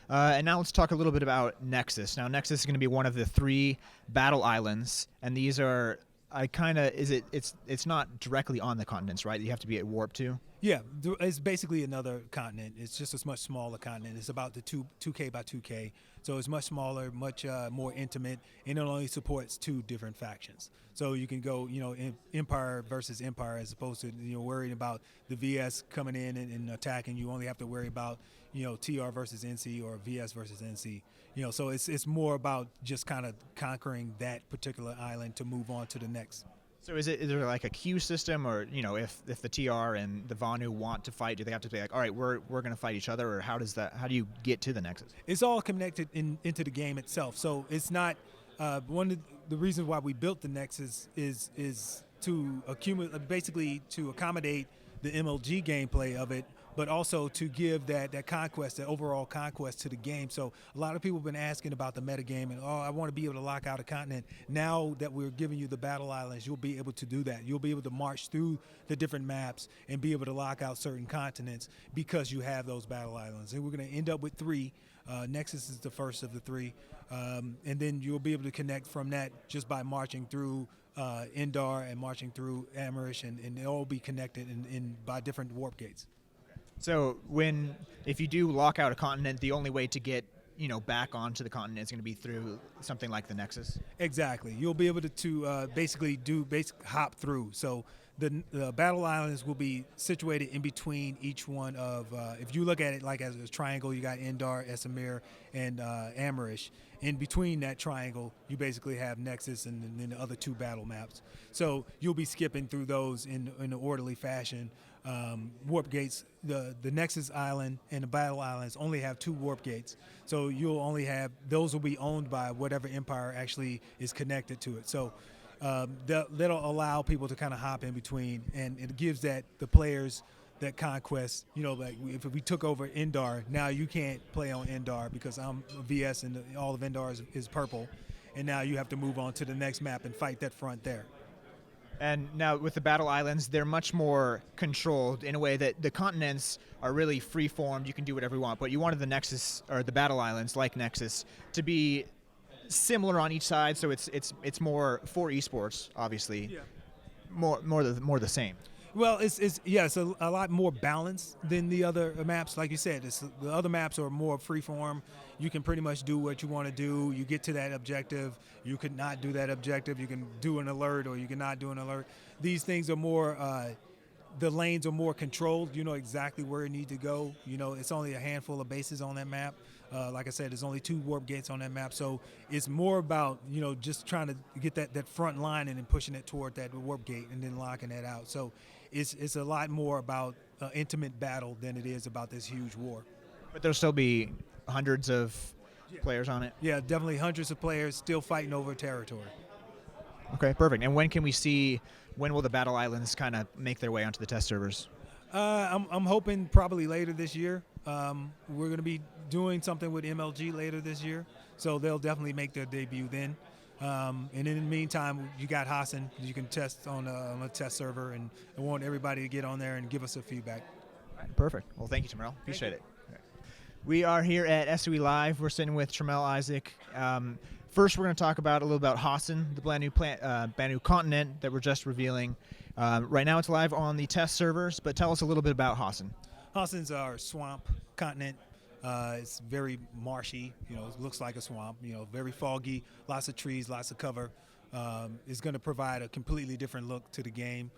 And now let's talk a little bit about Nexus. Now, Nexus is going to be one of the 3 battle islands, and these are it's not directly on the continents, right? You have to be at warp to. Yeah, it's basically another continent. It's just a much smaller continent. It's about the 2K by 2K, so it's much smaller, much more intimate, and it only supports 2 different factions. So you can go, Empire versus Empire, as opposed to worrying about the VS coming in and attacking. You only have to worry about TR versus NC or VS versus NC. So it's more about just kind of conquering that particular island to move on to the next. So is there like a queue system, or if the TR and the Vanu want to fight, do they have to be like, all right, we're going to fight each other, or how do you get to the Nexus? It's all connected into the game itself. So it's not one of the reasons why we built the Nexus is to basically to accommodate the MLG gameplay of it, but also to give that conquest, that overall conquest to the game. So a lot of people have been asking about the metagame and, I want to be able to lock out a continent. Now that we're giving you the battle islands, you'll be able to do that. You'll be able to march through the different maps and be able to lock out certain continents because you have those battle islands. And we're going to end up with 3. Nexus is the first of the 3. And then you'll be able to connect from that just by marching through Endar and marching through Amarish, and they'll all be connected by different warp gates. So if you do lock out a continent, the only way to get back onto the continent is going to be through something like the Nexus. Exactly. You'll be able to basically hop through. So the battle islands will be situated in between each one of. If you look at it like as a triangle, you got Endar, Esamir, and Amarish. In between that triangle, you basically have Nexus and then the other 2 battle maps. So you'll be skipping through those in an orderly fashion. Warp gates, the Nexus island and the battle islands only have 2 warp gates. So you'll only have, those will be owned by whatever empire actually is connected to it. So that'll allow people to kind of hop in between, and it gives the players that conquest. Like if we took over Endar, now you can't play on Endar because I'm VS and all of Endar is purple, and now you have to move on to the next map and fight that front there. And now with the battle islands, they're much more controlled in a way that the continents are really free-formed. You can do whatever you want, but you wanted the Nexus, or the battle islands like Nexus, to be similar on each side, so it's more for esports, obviously. Yeah. More the same. Well, it's a lot more balanced than the other maps. Like you said, the other maps are more freeform. You can pretty much do what you want to do. You get to that objective. You could not do that objective. You can do an alert, or you cannot do an alert. These things are more. The lanes are more controlled. You know exactly where you need to go. It's only a handful of bases on that map. Like I said, there's only 2 warp gates on that map, so it's more about just trying to get that front line and then pushing it toward that warp gate and then locking that out. So it's a lot more about intimate battle than it is about this huge war. But there'll still be hundreds of players on it. Yeah, definitely hundreds of players still fighting over territory. Okay, perfect. And when will the battle islands kind of make their way onto the test servers? I'm hoping probably later this year. We're going to be doing something with MLG later this year, so they'll definitely make their debut then. And in the meantime, you got Hassan. You can test on a test server, and I want everybody to get on there and give us a feedback. Perfect. Well, thank you, Trammell. Appreciate it. We are here at SOE Live. We're sitting with Trammell Isaac. First, we're going to talk a little about Hassan, the brand new continent that we're just revealing. Right now, it's live on the test servers, but tell us a little bit about Hassan. Hassan's our swamp continent. It's very marshy. It looks like a swamp. Very foggy. Lots of trees, lots of cover. It's going to provide a completely different look to the game.